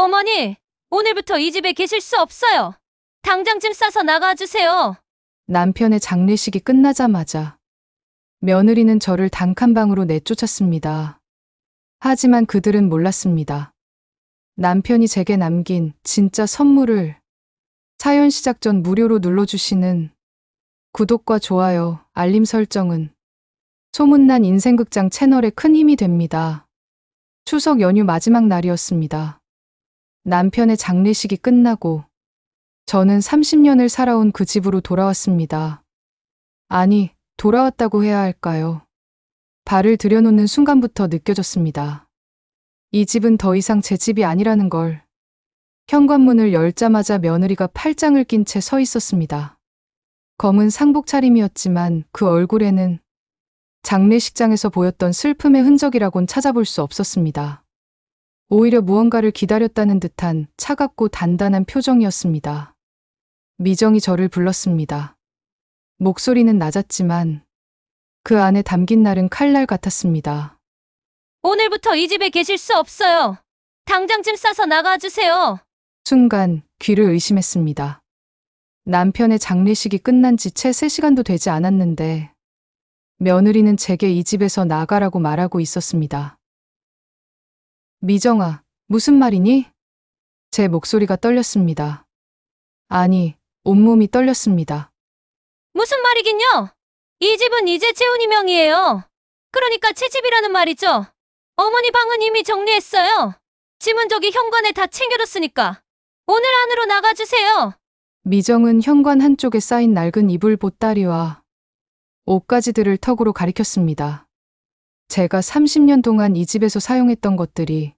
어머니, 오늘부터 이 집에 계실 수 없어요. 당장 짐 싸서 나가주세요. 남편의 장례식이 끝나자마자 며느리는 저를 단칸방으로 내쫓았습니다. 하지만 그들은 몰랐습니다. 남편이 제게 남긴 진짜 선물을 사연 시작 전 무료로 눌러주시는 구독과 좋아요, 알림 설정은 소문난 인생극장 채널에 큰 힘이 됩니다. 추석 연휴 마지막 날이었습니다. 남편의 장례식이 끝나고 저는 30년을 살아온 그 집으로 돌아왔습니다. 아니, 돌아왔다고 해야 할까요? 발을 들여놓는 순간부터 느껴졌습니다. 이 집은 더 이상 제 집이 아니라는 걸. 현관문을 열자마자 며느리가 팔짱을 낀 채 서 있었습니다. 검은 상복 차림이었지만 그 얼굴에는 장례식장에서 보였던 슬픔의 흔적이라곤 찾아볼 수 없었습니다. 오히려 무언가를 기다렸다는 듯한 차갑고 단단한 표정이었습니다. 미정이 저를 불렀습니다. 목소리는 낮았지만 그 안에 담긴 날은 칼날 같았습니다. 오늘부터 이 집에 계실 수 없어요. 당장 짐 싸서 나가주세요. 순간 귀를 의심했습니다. 남편의 장례식이 끝난 지 채 3시간도 되지 않았는데 며느리는 제게 이 집에서 나가라고 말하고 있었습니다. 미정아, 무슨 말이니? 제 목소리가 떨렸습니다. 아니, 온몸이 떨렸습니다. 무슨 말이긴요? 이 집은 이제 재훈이 명의예요. 그러니까 제 집이라는 말이죠. 어머니 방은 이미 정리했어요. 짐은 저기 현관에 다 챙겨뒀으니까 오늘 안으로 나가주세요. 미정은 현관 한쪽에 쌓인 낡은 이불 보따리와 옷가지들을 턱으로 가리켰습니다. 제가 30년 동안 이 집에서 사용했던 것들이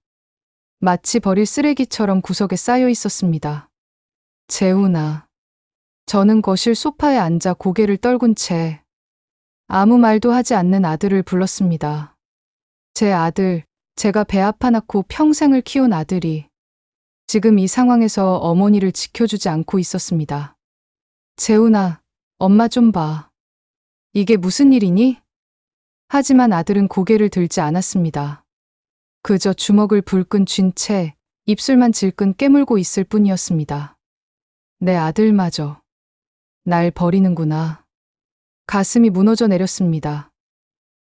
마치 버릴 쓰레기처럼 구석에 쌓여 있었습니다. 재훈아. 저는 거실 소파에 앉아 고개를 떨군 채 아무 말도 하지 않는 아들을 불렀습니다. 제 아들, 제가 배 아파 낳고 평생을 키운 아들이 지금 이 상황에서 어머니를 지켜주지 않고 있었습니다. 재훈아, 엄마 좀 봐. 이게 무슨 일이니? 하지만 아들은 고개를 들지 않았습니다. 그저 주먹을 불끈 쥔 채 입술만 질끈 깨물고 있을 뿐이었습니다. 내 아들마저 날 버리는구나. 가슴이 무너져 내렸습니다.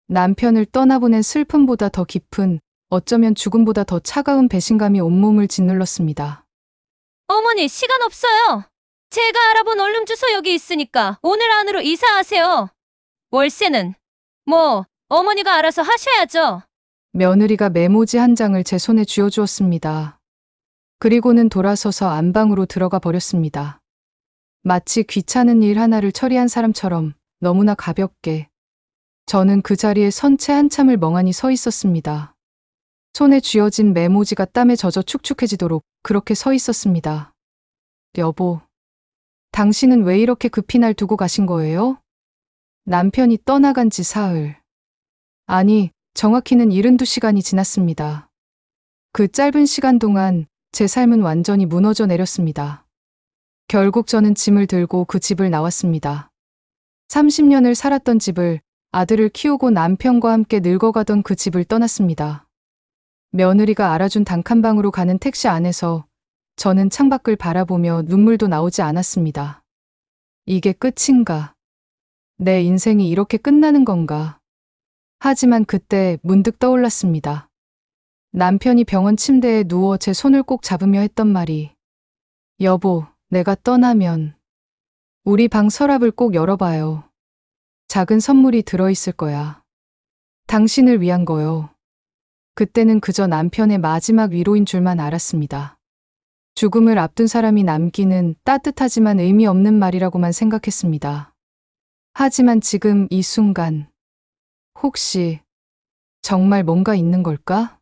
남편을 떠나보낸 슬픔보다 더 깊은, 어쩌면 죽음보다 더 차가운 배신감이 온몸을 짓눌렀습니다. 어머니, 시간 없어요. 제가 알아본 원룸 주소 여기 있으니까 오늘 안으로 이사하세요. 월세는 어머니가 알아서 하셔야죠. 며느리가 메모지 한 장을 제 손에 쥐어주었습니다. 그리고는 돌아서서 안방으로 들어가 버렸습니다. 마치 귀찮은 일 하나를 처리한 사람처럼 너무나 가볍게. 저는 그 자리에 선 채 한참을 멍하니 서 있었습니다. 손에 쥐어진 메모지가 땀에 젖어 축축해지도록 그렇게 서 있었습니다. 여보, 당신은 왜 이렇게 급히 날 두고 가신 거예요? 남편이 떠나간 지 사흘. 아니, 정확히는 72시간이 지났습니다. 그 짧은 시간 동안 제 삶은 완전히 무너져 내렸습니다. 결국 저는 짐을 들고 그 집을 나왔습니다. 30년을 살았던 집을, 아들을 키우고 남편과 함께 늙어가던 그 집을 떠났습니다. 며느리가 알아준 단칸방으로 가는 택시 안에서 저는 창밖을 바라보며 눈물도 나오지 않았습니다. 이게 끝인가? 내 인생이 이렇게 끝나는 건가? 하지만 그때 문득 떠올랐습니다. 남편이 병원 침대에 누워 제 손을 꼭 잡으며 했던 말이, 여보, 내가 떠나면 우리 방 서랍을 꼭 열어봐요. 작은 선물이 들어있을 거야. 당신을 위한 거요. 그때는 그저 남편의 마지막 위로인 줄만 알았습니다. 죽음을 앞둔 사람이 남기는 따뜻하지만 의미 없는 말이라고만 생각했습니다. 하지만 지금 이 순간, 혹시 정말 뭔가 있는 걸까?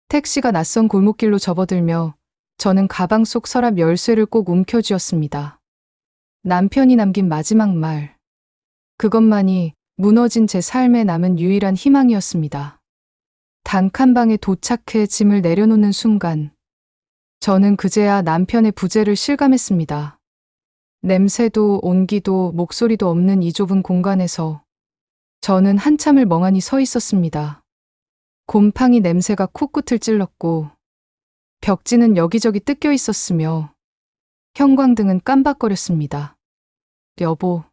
택시가 낯선 골목길로 접어들며 저는 가방 속 서랍 열쇠를 꼭 움켜쥐었습니다. 남편이 남긴 마지막 말. 그것만이 무너진 제 삶에 남은 유일한 희망이었습니다. 단칸방에 도착해 짐을 내려놓는 순간, 저는 그제야 남편의 부재를 실감했습니다. 냄새도 온기도 목소리도 없는 이 좁은 공간에서 저는 한참을 멍하니 서 있었습니다. 곰팡이 냄새가 코끝을 찔렀고 벽지는 여기저기 뜯겨 있었으며 형광등은 깜박거렸습니다. 여보,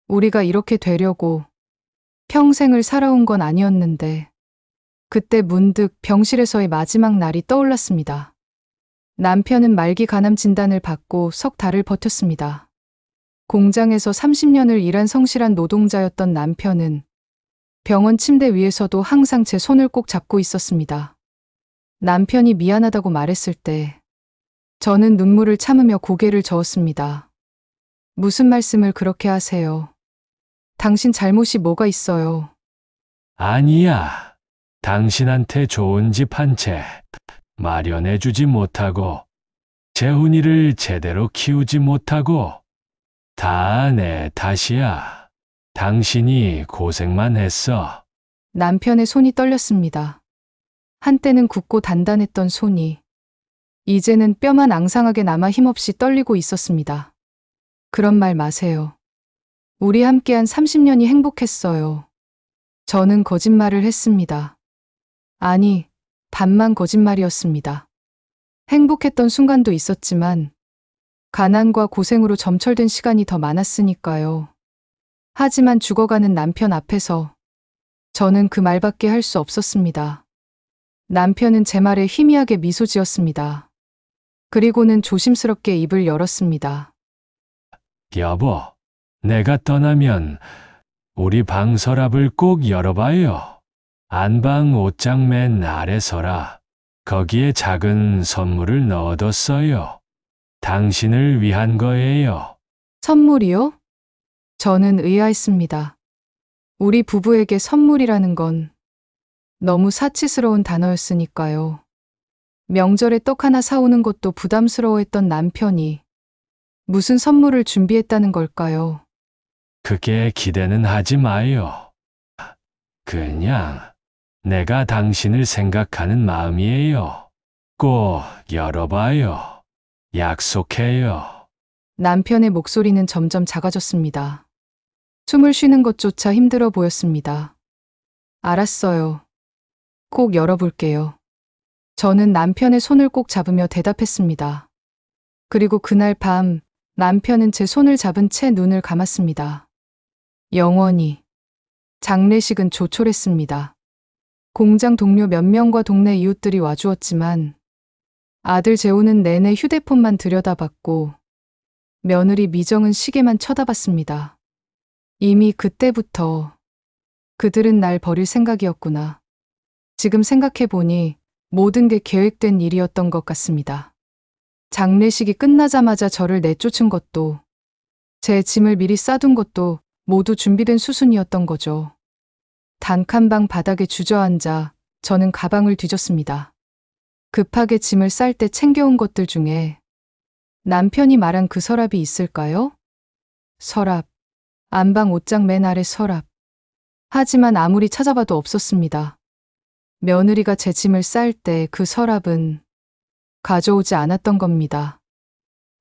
우리가 이렇게 되려고 평생을 살아온 건 아니었는데 그때 문득 병실에서의 마지막 날이 떠올랐습니다. 남편은 말기 간암 진단을 받고 석 달을 버텼습니다. 공장에서 30년을 일한 성실한 노동자였던 남편은 병원 침대 위에서도 항상 제 손을 꼭 잡고 있었습니다. 남편이 미안하다고 말했을 때 저는 눈물을 참으며 고개를 저었습니다. 무슨 말씀을 그렇게 하세요? 당신 잘못이 뭐가 있어요? 아니야. 당신한테 좋은 집 한 채 마련해주지 못하고 재훈이를 제대로 키우지 못하고 다 내 탓이야. 당신이 고생만 했어. 남편의 손이 떨렸습니다. 한때는 굳고 단단했던 손이 이제는 뼈만 앙상하게 남아 힘없이 떨리고 있었습니다. 그런 말 마세요. 우리 함께한 30년이 행복했어요. 저는 거짓말을 했습니다. 아니, 반만 거짓말이었습니다. 행복했던 순간도 있었지만 가난과 고생으로 점철된 시간이 더 많았으니까요. 하지만 죽어가는 남편 앞에서 저는 그 말밖에 할 수 없었습니다. 남편은 제 말에 희미하게 미소 지었습니다. 그리고는 조심스럽게 입을 열었습니다. 여보, 내가 떠나면 우리 방 서랍을 꼭 열어봐요. 안방 옷장 맨 아래 서랍. 거기에 작은 선물을 넣어뒀어요. 당신을 위한 거예요. 선물이요? 저는 의아했습니다. 우리 부부에게 선물이라는 건 너무 사치스러운 단어였으니까요. 명절에 떡 하나 사오는 것도 부담스러워했던 남편이 무슨 선물을 준비했다는 걸까요? 그게 기대는 하지 마요. 그냥 내가 당신을 생각하는 마음이에요. 꼭 열어봐요. 약속해요. 남편의 목소리는 점점 작아졌습니다. 숨을 쉬는 것조차 힘들어 보였습니다. 알았어요. 꼭 열어볼게요. 저는 남편의 손을 꼭 잡으며 대답했습니다. 그리고 그날 밤 남편은 제 손을 잡은 채 눈을 감았습니다. 영원히. 장례식은 조촐했습니다. 공장 동료 몇 명과 동네 이웃들이 와주었지만 아들 재호는 내내 휴대폰만 들여다봤고 며느리 미정은 시계만 쳐다봤습니다. 이미 그때부터 그들은 날 버릴 생각이었구나. 지금 생각해보니 모든 게 계획된 일이었던 것 같습니다. 장례식이 끝나자마자 저를 내쫓은 것도 제 짐을 미리 싸둔 것도 모두 준비된 수순이었던 거죠. 단칸방 바닥에 주저앉아 저는 가방을 뒤졌습니다. 급하게 짐을 쌀 때 챙겨온 것들 중에 남편이 말한 그 서랍이 있을까요? 서랍. 안방 옷장 맨 아래 서랍. 하지만 아무리 찾아봐도 없었습니다. 며느리가 제 짐을 쌀 때 그 서랍은 가져오지 않았던 겁니다.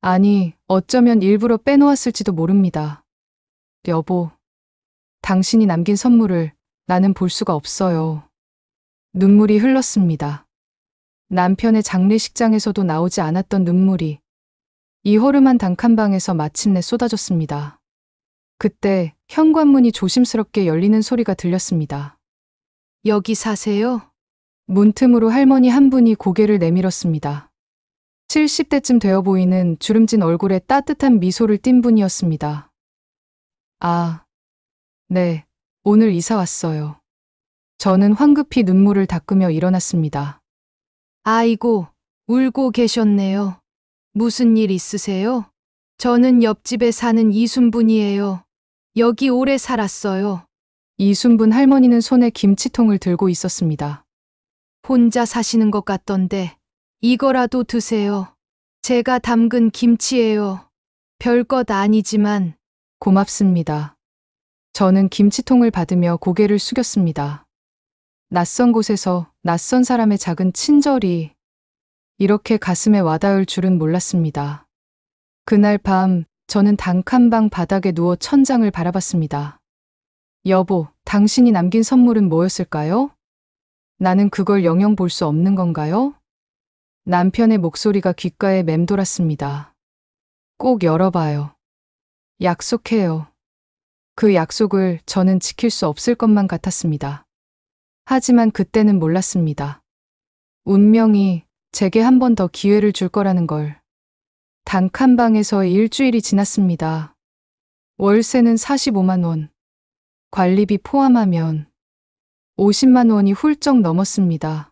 아니, 어쩌면 일부러 빼놓았을지도 모릅니다. 여보, 당신이 남긴 선물을 나는 볼 수가 없어요. 눈물이 흘렀습니다. 남편의 장례식장에서도 나오지 않았던 눈물이 이 허름한 단칸방에서 마침내 쏟아졌습니다. 그때 현관문이 조심스럽게 열리는 소리가 들렸습니다. 여기 사세요? 문틈으로 할머니 한 분이 고개를 내밀었습니다. 70대쯤 되어 보이는 주름진 얼굴에 따뜻한 미소를 띤 분이었습니다. 아, 네, 오늘 이사 왔어요. 저는 황급히 눈물을 닦으며 일어났습니다. 아이고, 울고 계셨네요. 무슨 일 있으세요? 저는 옆집에 사는 이순분이에요. 여기 오래 살았어요. 이순분 할머니는 손에 김치통을 들고 있었습니다. 혼자 사시는 것 같던데 이거라도 드세요. 제가 담근 김치예요. 별것 아니지만 고맙습니다. 저는 김치통을 받으며 고개를 숙였습니다. 낯선 곳에서 낯선 사람의 작은 친절이 이렇게 가슴에 와닿을 줄은 몰랐습니다. 그날 밤 저는 단칸방 바닥에 누워 천장을 바라봤습니다. 여보, 당신이 남긴 선물은 뭐였을까요? 나는 그걸 영영 볼 수 없는 건가요? 남편의 목소리가 귓가에 맴돌았습니다. 꼭 열어봐요. 약속해요. 그 약속을 저는 지킬 수 없을 것만 같았습니다. 하지만 그때는 몰랐습니다. 운명이 제게 한 번 더 기회를 줄 거라는 걸. 단칸방에서 일주일이 지났습니다. 월세는 45만 원. 관리비 포함하면 50만 원이 훌쩍 넘었습니다.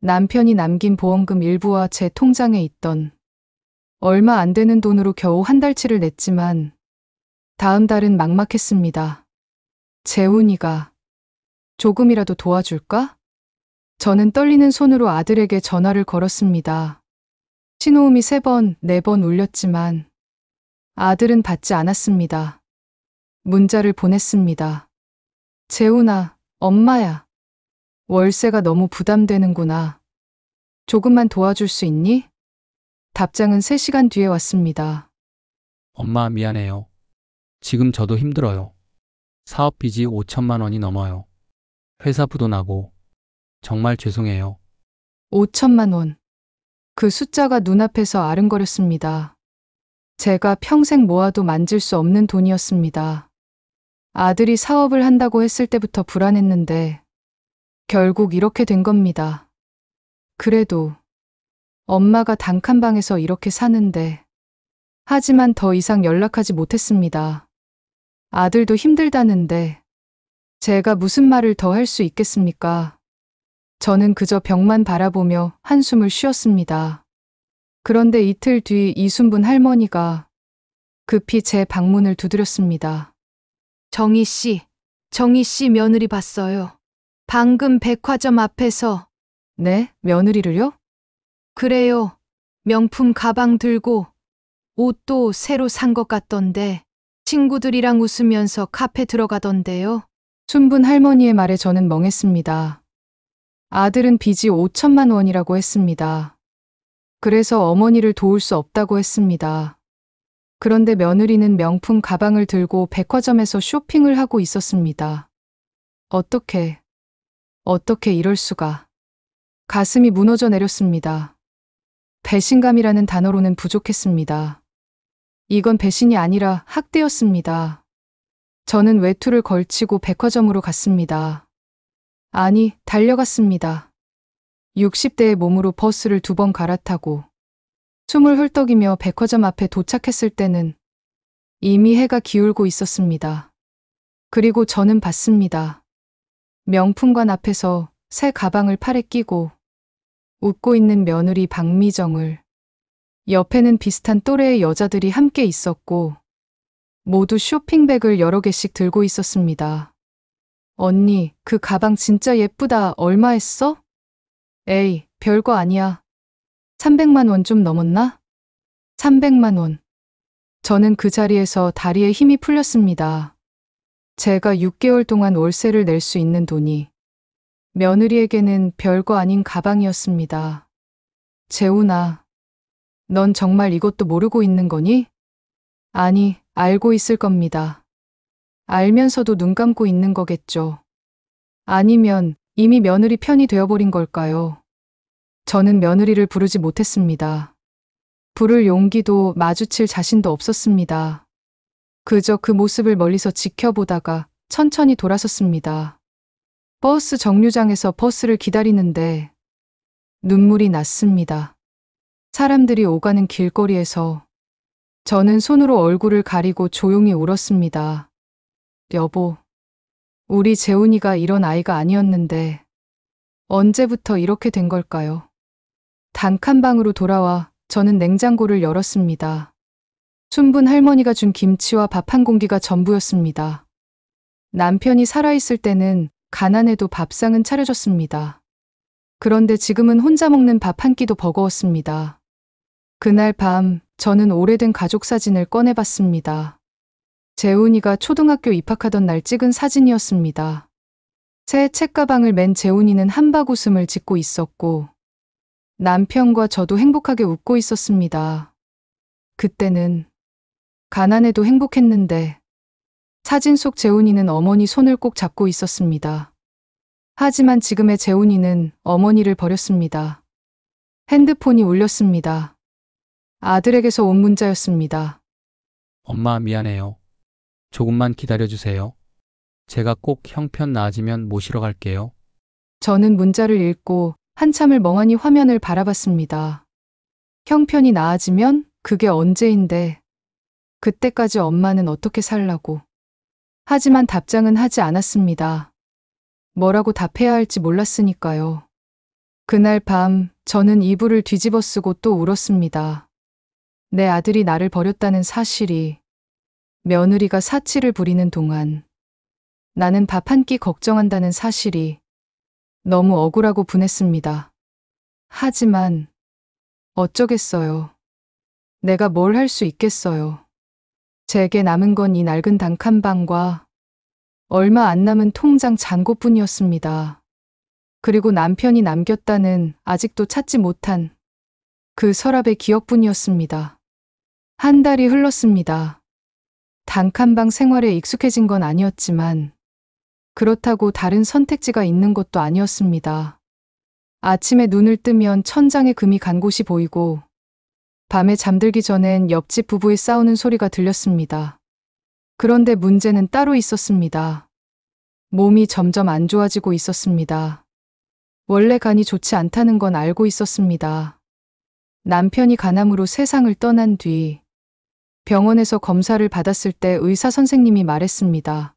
남편이 남긴 보험금 일부와 제 통장에 있던 얼마 안 되는 돈으로 겨우 한 달치를 냈지만 다음 달은 막막했습니다. 재훈이가 조금이라도 도와줄까? 저는 떨리는 손으로 아들에게 전화를 걸었습니다. 신호음이 3번, 4번 울렸지만 아들은 받지 않았습니다. 문자를 보냈습니다. 재훈아, 엄마야. 월세가 너무 부담되는구나. 조금만 도와줄 수 있니? 답장은 3시간 뒤에 왔습니다. 엄마 미안해요. 지금 저도 힘들어요. 사업 빚이 5천만 원이 넘어요. 회사 부도 나고 정말 죄송해요. 5천만 원. 그 숫자가 눈앞에서 아른거렸습니다. 제가 평생 모아도 만질 수 없는 돈이었습니다. 아들이 사업을 한다고 했을 때부터 불안했는데 결국 이렇게 된 겁니다. 그래도 엄마가 단칸방에서 이렇게 사는데 하지만 더 이상 연락하지 못했습니다. 아들도 힘들다는데 제가 무슨 말을 더 할 수 있겠습니까? 저는 그저 벽만 바라보며 한숨을 쉬었습니다. 그런데 이틀 뒤 이순분 할머니가 급히 제 방문을 두드렸습니다. 정희 씨 며느리 봤어요. 방금 백화점 앞에서. 네? 며느리를요? 그래요. 명품 가방 들고 옷도 새로 산 것 같던데 친구들이랑 웃으면서 카페 들어가던데요. 순분 할머니의 말에 저는 멍했습니다. 아들은 빚이 5천만 원이라고 했습니다. 그래서 어머니를 도울 수 없다고 했습니다. 그런데 며느리는 명품 가방을 들고 백화점에서 쇼핑을 하고 있었습니다. 어떻게 이럴 수가. 가슴이 무너져 내렸습니다. 배신감이라는 단어로는 부족했습니다. 이건 배신이 아니라 학대였습니다. 저는 외투를 걸치고 백화점으로 갔습니다. 아니, 달려갔습니다. 60대의 몸으로 버스를 2번 갈아타고 숨을 헐떡이며 백화점 앞에 도착했을 때는 이미 해가 기울고 있었습니다. 그리고 저는 봤습니다. 명품관 앞에서 새 가방을 팔에 끼고 웃고 있는 며느리 박미정을, 옆에는 비슷한 또래의 여자들이 함께 있었고 모두 쇼핑백을 여러 개씩 들고 있었습니다. 언니, 그 가방 진짜 예쁘다. 얼마 했어? 에이, 별거 아니야. 300만 원 좀 넘었나? 300만 원. 저는 그 자리에서 다리에 힘이 풀렸습니다. 제가 6개월 동안 월세를 낼 수 있는 돈이 며느리에게는 별거 아닌 가방이었습니다. 재훈아, 넌 정말 이것도 모르고 있는 거니? 아니, 알고 있을 겁니다. 알면서도 눈 감고 있는 거겠죠. 아니면 이미 며느리 편이 되어버린 걸까요? 저는 며느리를 부르지 못했습니다. 부를 용기도 마주칠 자신도 없었습니다. 그저 그 모습을 멀리서 지켜보다가 천천히 돌아섰습니다. 버스 정류장에서 버스를 기다리는데 눈물이 났습니다. 사람들이 오가는 길거리에서 저는 손으로 얼굴을 가리고 조용히 울었습니다. 여보, 우리 재훈이가 이런 아이가 아니었는데 언제부터 이렇게 된 걸까요? 단칸방으로 돌아와 저는 냉장고를 열었습니다. 순분 할머니가 준 김치와 밥 한 공기가 전부였습니다. 남편이 살아있을 때는 가난해도 밥상은 차려줬습니다. 그런데 지금은 혼자 먹는 밥 한 끼도 버거웠습니다. 그날 밤 저는 오래된 가족 사진을 꺼내봤습니다. 재훈이가 초등학교 입학하던 날 찍은 사진이었습니다. 새 책가방을 맨 재훈이는 한박 웃음을 짓고 있었고 남편과 저도 행복하게 웃고 있었습니다. 그때는 가난해도 행복했는데 사진 속 재훈이는 어머니 손을 꼭 잡고 있었습니다. 하지만 지금의 재훈이는 어머니를 버렸습니다. 핸드폰이 울렸습니다. 아들에게서 온 문자였습니다. 엄마 미안해요. 조금만 기다려주세요. 제가 꼭 형편 나아지면 모시러 갈게요. 저는 문자를 읽고 한참을 멍하니 화면을 바라봤습니다. 형편이 나아지면 그게 언제인데 그때까지 엄마는 어떻게 살라고. 하지만 답장은 하지 않았습니다. 뭐라고 답해야 할지 몰랐으니까요. 그날 밤 저는 이불을 뒤집어 쓰고 또 울었습니다. 내 아들이 나를 버렸다는 사실이, 며느리가 사치를 부리는 동안 나는 밥 한 끼 걱정한다는 사실이 너무 억울하고 분했습니다. 하지만 어쩌겠어요. 내가 뭘 할 수 있겠어요. 제게 남은 건 이 낡은 단칸방과 얼마 안 남은 통장 잔고뿐이었습니다. 그리고 남편이 남겼다는 아직도 찾지 못한 그 서랍의 기억뿐이었습니다. 한 달이 흘렀습니다. 단칸방 생활에 익숙해진 건 아니었지만 그렇다고 다른 선택지가 있는 것도 아니었습니다. 아침에 눈을 뜨면 천장에 금이 간 곳이 보이고 밤에 잠들기 전엔 옆집 부부의 싸우는 소리가 들렸습니다. 그런데 문제는 따로 있었습니다. 몸이 점점 안 좋아지고 있었습니다. 원래 간이 좋지 않다는 건 알고 있었습니다. 남편이 간암으로 세상을 떠난 뒤 병원에서 검사를 받았을 때 의사 선생님이 말했습니다.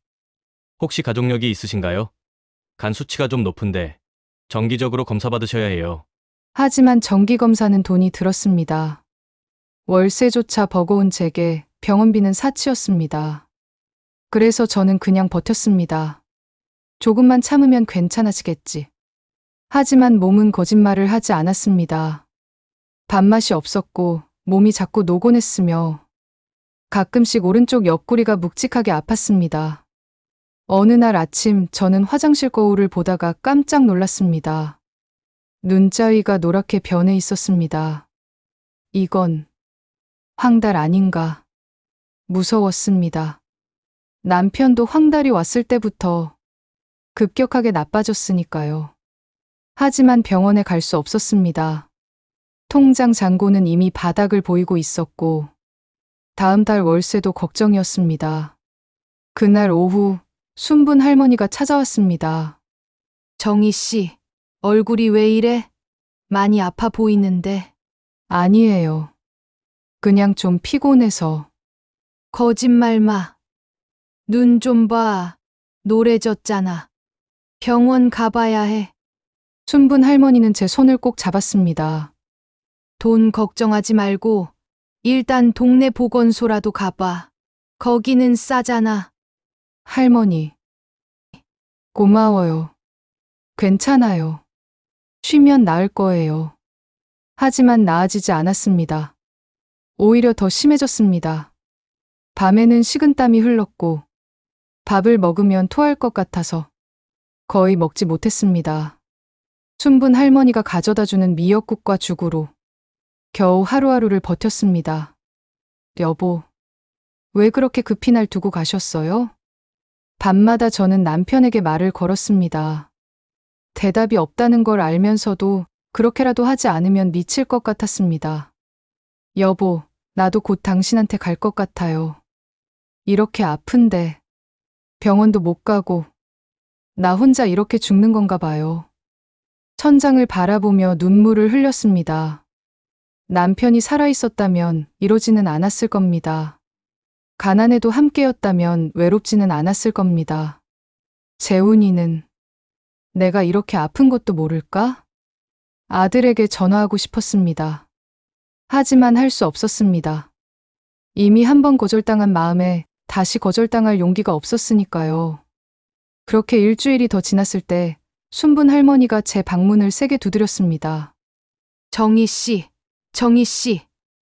혹시 가족력이 있으신가요? 간 수치가 좀 높은데 정기적으로 검사 받으셔야 해요. 하지만 정기검사는 돈이 들었습니다. 월세조차 버거운 제게 병원비는 사치였습니다. 그래서 저는 그냥 버텼습니다. 조금만 참으면 괜찮아지겠지. 하지만 몸은 거짓말을 하지 않았습니다. 밥맛이 없었고 몸이 자꾸 노곤했으며 가끔씩 오른쪽 옆구리가 묵직하게 아팠습니다. 어느 날 아침 저는 화장실 거울을 보다가 깜짝 놀랐습니다. 눈자위가 노랗게 변해 있었습니다. 이건 황달 아닌가. 무서웠습니다. 남편도 황달이 왔을 때부터 급격하게 나빠졌으니까요. 하지만 병원에 갈 수 없었습니다. 통장 잔고는 이미 바닥을 보이고 있었고 다음 달 월세도 걱정이었습니다. 그날 오후 순분 할머니가 찾아왔습니다. 정희 씨, 얼굴이 왜 이래? 많이 아파 보이는데. 아니에요. 그냥 좀 피곤해서. 거짓말 마. 눈 좀 봐. 노래졌잖아. 병원 가봐야 해. 순분 할머니는 제 손을 꼭 잡았습니다. 돈 걱정하지 말고 일단 동네 보건소라도 가봐. 거기는 싸잖아. 할머니. 고마워요. 괜찮아요. 쉬면 나을 거예요. 하지만 나아지지 않았습니다. 오히려 더 심해졌습니다. 밤에는 식은땀이 흘렀고 밥을 먹으면 토할 것 같아서 거의 먹지 못했습니다. 순분 할머니가 가져다 주는 미역국과 죽으로 겨우 하루하루를 버텼습니다. 여보, 왜 그렇게 급히 날 두고 가셨어요? 밤마다 저는 남편에게 말을 걸었습니다. 대답이 없다는 걸 알면서도 그렇게라도 하지 않으면 미칠 것 같았습니다. 여보, 나도 곧 당신한테 갈 것 같아요. 이렇게 아픈데 병원도 못 가고 나 혼자 이렇게 죽는 건가 봐요. 천장을 바라보며 눈물을 흘렸습니다. 남편이 살아있었다면 이러지는 않았을 겁니다. 가난해도 함께였다면 외롭지는 않았을 겁니다. 재훈이는 내가 이렇게 아픈 것도 모를까? 아들에게 전화하고 싶었습니다. 하지만 할 수 없었습니다. 이미 한 번 거절당한 마음에 다시 거절당할 용기가 없었으니까요. 그렇게 일주일이 더 지났을 때 순분 할머니가 제 방문을 세게 두드렸습니다. 정희 씨,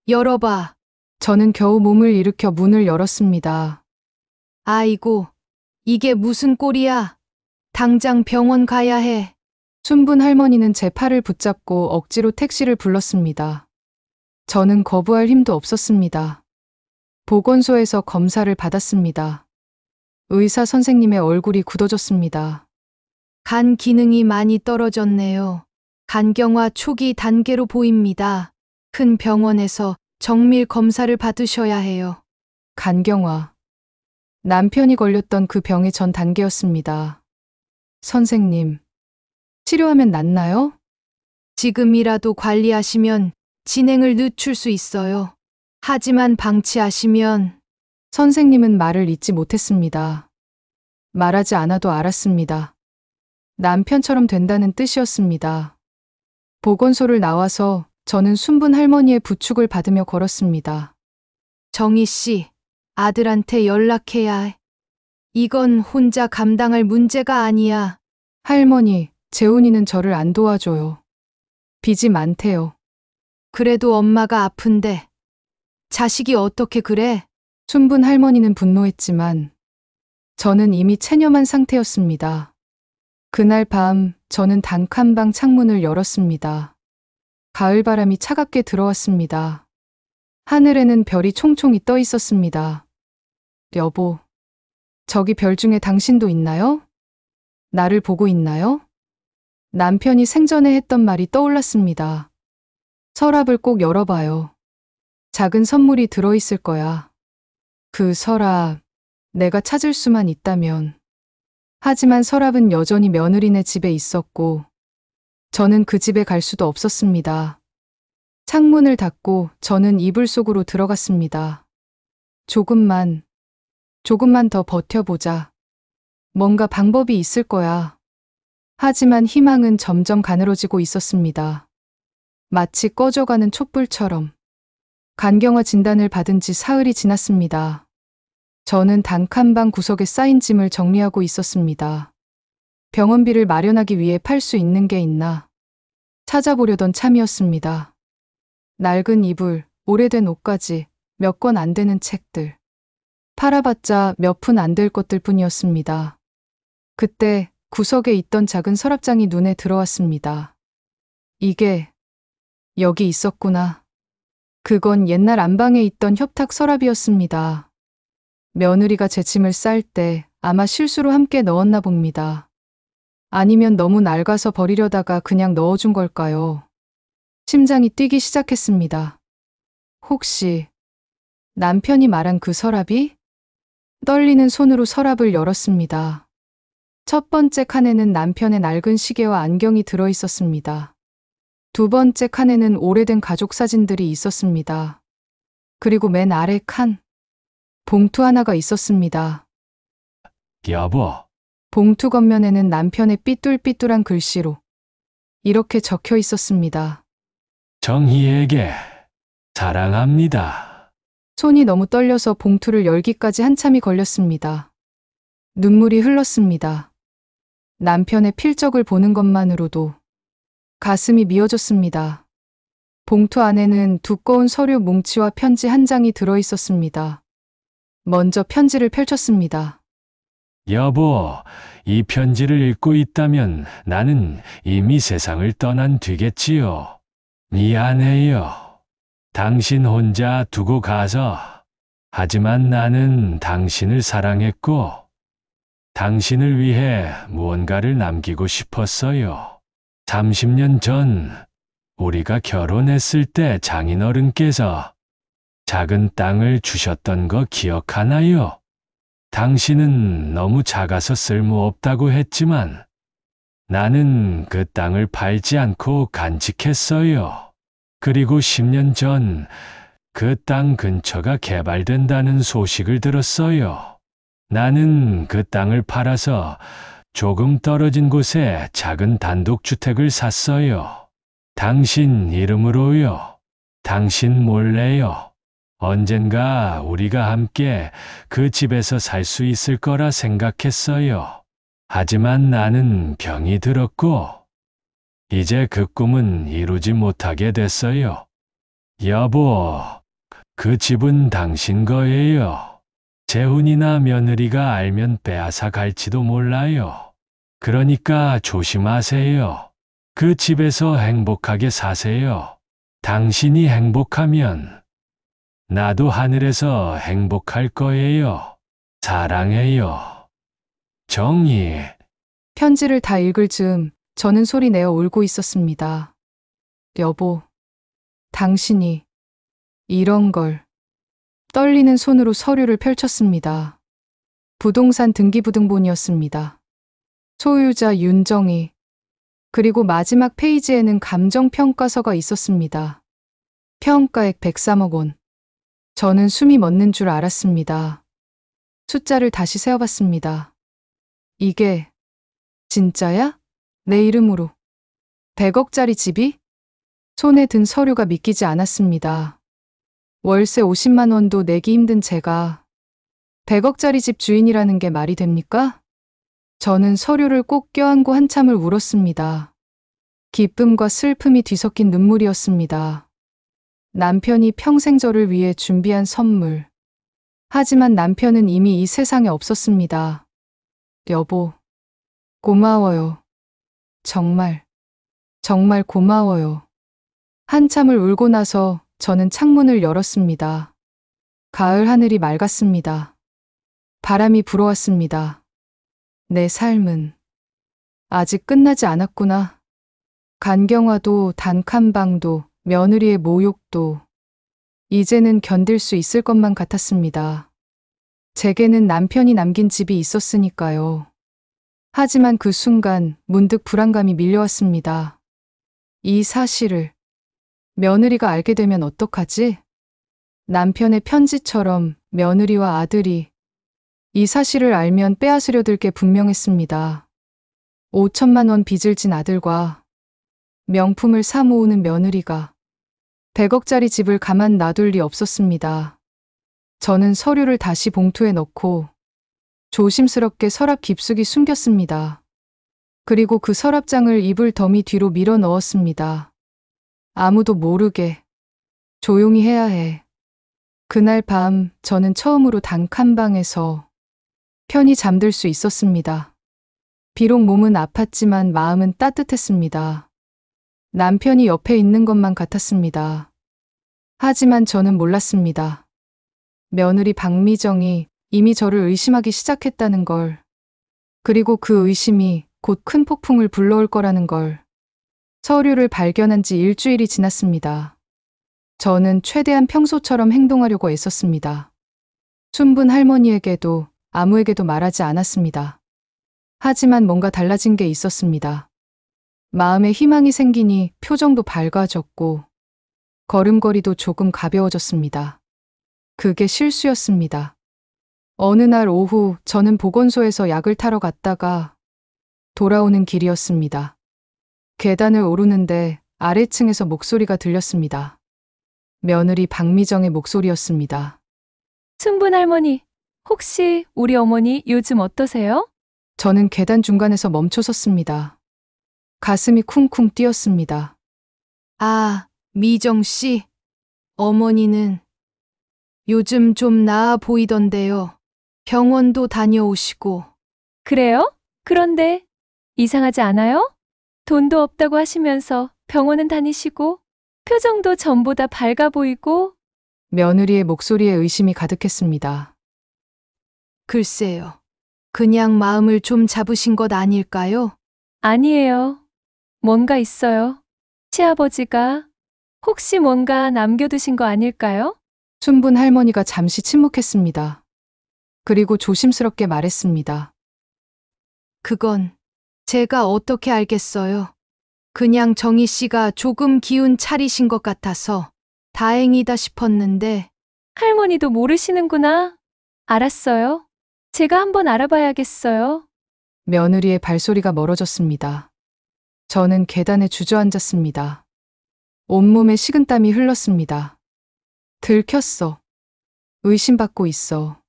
열어봐. 저는 겨우 몸을 일으켜 문을 열었습니다. 아이고, 이게 무슨 꼴이야. 당장 병원 가야 해. 순분 할머니는 제 팔을 붙잡고 억지로 택시를 불렀습니다. 저는 거부할 힘도 없었습니다. 보건소에서 검사를 받았습니다. 의사 선생님의 얼굴이 굳어졌습니다. 간 기능이 많이 떨어졌네요. 간경화 초기 단계로 보입니다. 큰 병원에서 정밀 검사를 받으셔야 해요. 간경화. 남편이 걸렸던 그 병의 전 단계였습니다. 선생님, 치료하면 낫나요? 지금이라도 관리하시면 진행을 늦출 수 있어요. 하지만 방치하시면 선생님은 말을 잇지 못했습니다. 말하지 않아도 알았습니다. 남편처럼 된다는 뜻이었습니다. 보건소를 나와서 저는 순분 할머니의 부축을 받으며 걸었습니다. 정희 씨, 아들한테 연락해야 해. 이건 혼자 감당할 문제가 아니야. 할머니, 재훈이는 저를 안 도와줘요. 빚이 많대요. 그래도 엄마가 아픈데. 자식이 어떻게 그래? 순분 할머니는 분노했지만 저는 이미 체념한 상태였습니다. 그날 밤 저는 단칸방 창문을 열었습니다. 가을바람이 차갑게 들어왔습니다. 하늘에는 별이 총총히 떠 있었습니다. 여보, 저기 별 중에 당신도 있나요? 나를 보고 있나요? 남편이 생전에 했던 말이 떠올랐습니다. 서랍을 꼭 열어봐요. 작은 선물이 들어있을 거야. 그 서랍, 내가 찾을 수만 있다면. 하지만 서랍은 여전히 며느리네 집에 있었고, 저는 그 집에 갈 수도 없었습니다. 창문을 닫고 저는 이불 속으로 들어갔습니다. 조금만 더 버텨보자. 뭔가 방법이 있을 거야. 하지만 희망은 점점 가늘어지고 있었습니다. 마치 꺼져가는 촛불처럼. 간경화 진단을 받은 지 사흘이 지났습니다. 저는 단칸방 구석에 쌓인 짐을 정리하고 있었습니다. 병원비를 마련하기 위해 팔 수 있는 게 있나 찾아보려던 참이었습니다. 낡은 이불, 오래된 옷까지 몇 권 안 되는 책들. 팔아봤자 몇 푼 안 될 것들 뿐이었습니다. 그때 구석에 있던 작은 서랍장이 눈에 들어왔습니다. 이게 여기 있었구나. 그건 옛날 안방에 있던 협탁 서랍이었습니다. 며느리가 제 짐을 쌀 때 아마 실수로 함께 넣었나 봅니다. 아니면 너무 낡아서 버리려다가 그냥 넣어준 걸까요? 심장이 뛰기 시작했습니다. 혹시 남편이 말한 그 서랍이? 떨리는 손으로 서랍을 열었습니다. 첫 번째 칸에는 남편의 낡은 시계와 안경이 들어 있었습니다. 두 번째 칸에는 오래된 가족 사진들이 있었습니다. 그리고 맨 아래 칸, 봉투 하나가 있었습니다. 여보, 봉투 겉면에는 남편의 삐뚤삐뚤한 글씨로 이렇게 적혀 있었습니다. 정희에게 사랑합니다. 손이 너무 떨려서 봉투를 열기까지 한참이 걸렸습니다. 눈물이 흘렀습니다. 남편의 필적을 보는 것만으로도 가슴이 미어졌습니다. 봉투 안에는 두꺼운 서류 뭉치와 편지 한 장이 들어 있었습니다. 먼저 편지를 펼쳤습니다. 여보, 이 편지를 읽고 있다면 나는 이미 세상을 떠난 뒤겠지요. 미안해요. 당신 혼자 두고 가서. 하지만 나는 당신을 사랑했고, 당신을 위해 무언가를 남기고 싶었어요. 30년 전 우리가 결혼했을 때 장인어른께서 작은 땅을 주셨던 거 기억하나요? 당신은 너무 작아서 쓸모없다고 했지만 나는 그 땅을 팔지 않고 간직했어요. 그리고 10년 전 그 땅 근처가 개발된다는 소식을 들었어요. 나는 그 땅을 팔아서 조금 떨어진 곳에 작은 단독주택을 샀어요. 당신 이름으로요. 당신 몰래요. 언젠가 우리가 함께 그 집에서 살 수 있을 거라 생각했어요. 하지만 나는 병이 들었고, 이제 그 꿈은 이루지 못하게 됐어요. 여보, 그 집은 당신 거예요. 재훈이나 며느리가 알면 빼앗아 갈지도 몰라요. 그러니까 조심하세요. 그 집에서 행복하게 사세요. 당신이 행복하면 나도 하늘에서 행복할 거예요. 사랑해요. 정희. 편지를 다 읽을 즈음 저는 소리 내어 울고 있었습니다. 여보, 당신이 이런 걸. 떨리는 손으로 서류를 펼쳤습니다. 부동산 등기부등본이었습니다. 소유자 윤정희. 그리고 마지막 페이지에는 감정평가서가 있었습니다. 평가액 103억 원. 저는 숨이 멎는 줄 알았습니다. 숫자를 다시 세어봤습니다. 이게 진짜야? 내 이름으로 100억짜리 집이? 손에 든 서류가 믿기지 않았습니다. 월세 50만 원도 내기 힘든 제가 100억짜리 집 주인이라는 게 말이 됩니까? 저는 서류를 꼭 껴안고 한참을 울었습니다. 기쁨과 슬픔이 뒤섞인 눈물이었습니다. 남편이 평생 저를 위해 준비한 선물. 하지만 남편은 이미 이 세상에 없었습니다. 여보, 고마워요. 정말 고마워요. 한참을 울고 나서 저는 창문을 열었습니다. 가을 하늘이 맑았습니다. 바람이 불어왔습니다. 내 삶은 아직 끝나지 않았구나. 간경화도 단칸방도 며느리의 모욕도 이제는 견딜 수 있을 것만 같았습니다. 제게는 남편이 남긴 집이 있었으니까요. 하지만 그 순간 문득 불안감이 밀려왔습니다. 이 사실을 며느리가 알게 되면 어떡하지? 남편의 편지처럼 며느리와 아들이 이 사실을 알면 빼앗으려 들 게 분명했습니다. 5천만 원 빚을 진 아들과 명품을 사 모으는 며느리가 100억짜리 집을 가만 놔둘 리 없었습니다. 저는 서류를 다시 봉투에 넣고 조심스럽게 서랍 깊숙이 숨겼습니다. 그리고 그 서랍장을 이불 더미 뒤로 밀어 넣었습니다. 아무도 모르게 조용히 해야 해. 그날 밤 저는 처음으로 단칸방에서 편히 잠들 수 있었습니다. 비록 몸은 아팠지만 마음은 따뜻했습니다. 남편이 옆에 있는 것만 같았습니다. 하지만 저는 몰랐습니다. 며느리 박미정이 이미 저를 의심하기 시작했다는 걸. 그리고 그 의심이 곧 큰 폭풍을 불러올 거라는 걸. 서류를 발견한 지 일주일이 지났습니다. 저는 최대한 평소처럼 행동하려고 애썼습니다. 순분 할머니에게도 아무에게도 말하지 않았습니다. 하지만 뭔가 달라진 게 있었습니다. 마음에 희망이 생기니 표정도 밝아졌고 걸음걸이도 조금 가벼워졌습니다. 그게 실수였습니다. 어느 날 오후 저는 보건소에서 약을 타러 갔다가 돌아오는 길이었습니다. 계단을 오르는데 아래층에서 목소리가 들렸습니다. 며느리 박미정의 목소리였습니다. 순분 할머니, 혹시 우리 어머니 요즘 어떠세요? 저는 계단 중간에서 멈춰 섰습니다. 가슴이 쿵쿵 뛰었습니다. 아, 미정 씨. 어머니는 요즘 좀 나아 보이던데요. 병원도 다녀오시고. 그래요? 그런데 이상하지 않아요? 돈도 없다고 하시면서 병원은 다니시고 표정도 전보다 밝아 보이고. 며느리의 목소리에 의심이 가득했습니다. 글쎄요. 그냥 마음을 좀 잡으신 것 아닐까요? 아니에요. 뭔가 있어요. 시아버지가 혹시 뭔가 남겨두신 거 아닐까요? 순분 할머니가 잠시 침묵했습니다. 그리고 조심스럽게 말했습니다. 그건 제가 어떻게 알겠어요. 그냥 정희 씨가 조금 기운 차리신 것 같아서 다행이다 싶었는데. 할머니도 모르시는구나. 알았어요. 제가 한번 알아봐야겠어요. 며느리의 발소리가 멀어졌습니다. 저는 계단에 주저앉았습니다. 온몸에 식은땀이 흘렀습니다. 들켰어. 의심받고 있어.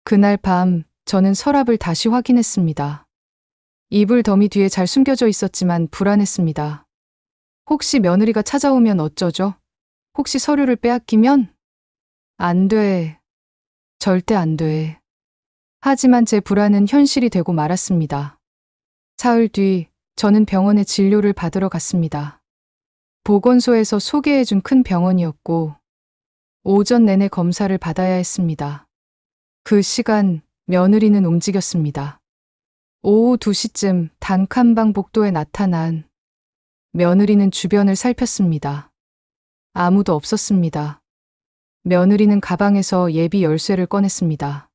그날 밤 저는 서랍을 다시 확인했습니다. 이불 더미 뒤에 잘 숨겨져 있었지만 불안했습니다. 혹시 며느리가 찾아오면 어쩌죠? 혹시 서류를 빼앗기면? 안 돼. 절대 안 돼. 하지만 제 불안은 현실이 되고 말았습니다. 사흘 뒤 저는 병원에 진료를 받으러 갔습니다. 보건소에서 소개해준 큰 병원이었고 오전 내내 검사를 받아야 했습니다. 그 시간 며느리는 움직였습니다. 오후 2시쯤 단칸방 복도에 나타난 며느리는 주변을 살폈습니다. 아무도 없었습니다. 며느리는 가방에서 예비 열쇠를 꺼냈습니다.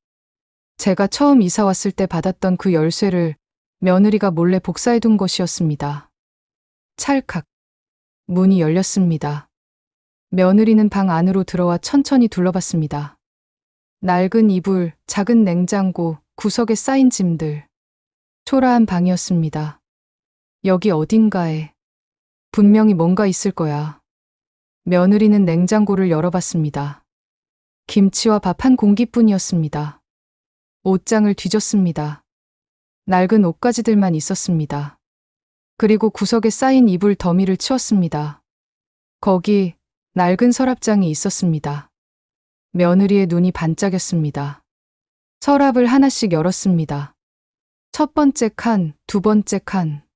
제가 처음 이사 왔을 때 받았던 그 열쇠를 며느리가 몰래 복사해둔 것이었습니다. 찰칵. 문이 열렸습니다. 며느리는 방 안으로 들어와 천천히 둘러봤습니다. 낡은 이불, 작은 냉장고, 구석에 쌓인 짐들. 초라한 방이었습니다. 여기 어딘가에 분명히 뭔가 있을 거야. 며느리는 냉장고를 열어봤습니다. 김치와 밥 한 공기뿐이었습니다. 옷장을 뒤졌습니다. 낡은 옷가지들만 있었습니다. 그리고 구석에 쌓인 이불 더미를 치웠습니다. 거기 낡은 서랍장이 있었습니다. 며느리의 눈이 반짝였습니다. 서랍을 하나씩 열었습니다. 첫 번째 칸, 두 번째 칸.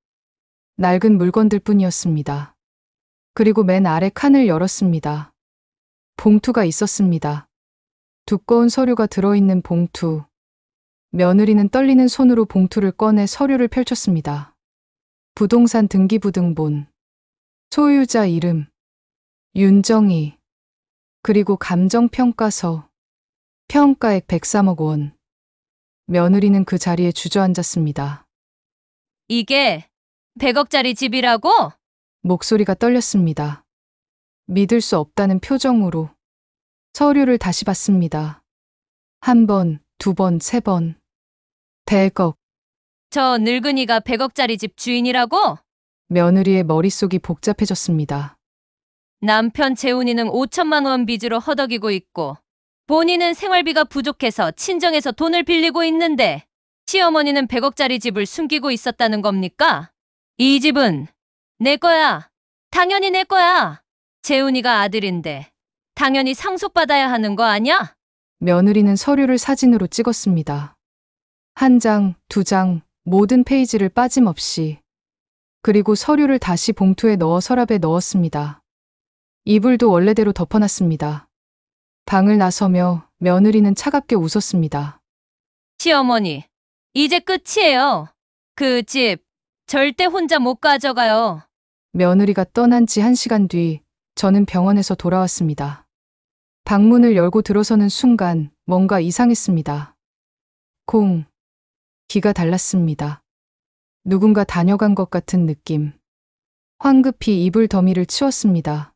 낡은 물건들 뿐이었습니다. 그리고 맨 아래 칸을 열었습니다. 봉투가 있었습니다. 두꺼운 서류가 들어있는 봉투. 며느리는 떨리는 손으로 봉투를 꺼내 서류를 펼쳤습니다. 부동산 등기부등본, 소유자 이름, 윤정희, 그리고 감정평가서, 평가액 103억 원. 며느리는 그 자리에 주저앉았습니다. 이게 100억짜리 집이라고? 목소리가 떨렸습니다. 믿을 수 없다는 표정으로 서류를 다시 봤습니다. 한 번, 두 번, 세 번. 100억. 저 늙은이가 100억짜리 집 주인이라고? 며느리의 머릿속이 복잡해졌습니다. 남편 재훈이는 5천만 원 빚으로 허덕이고 있고 본인은 생활비가 부족해서 친정에서 돈을 빌리고 있는데 시어머니는 100억짜리 집을 숨기고 있었다는 겁니까? 이 집은 내 거야. 당연히 내 거야. 재훈이가 아들인데 당연히 상속받아야 하는 거 아냐? 며느리는 서류를 사진으로 찍었습니다. 한 장, 두 장, 모든 페이지를 빠짐없이. 그리고 서류를 다시 봉투에 넣어 서랍에 넣었습니다. 이불도 원래대로 덮어놨습니다. 방을 나서며 며느리는 차갑게 웃었습니다. 시어머니, 이제 끝이에요. 그 집 절대 혼자 못 가져가요. 며느리가 떠난 지 1시간 뒤 저는 병원에서 돌아왔습니다. 방문을 열고 들어서는 순간 뭔가 이상했습니다. 콩. 기가 달랐습니다. 누군가 다녀간 것 같은 느낌. 황급히 이불 더미를 치웠습니다.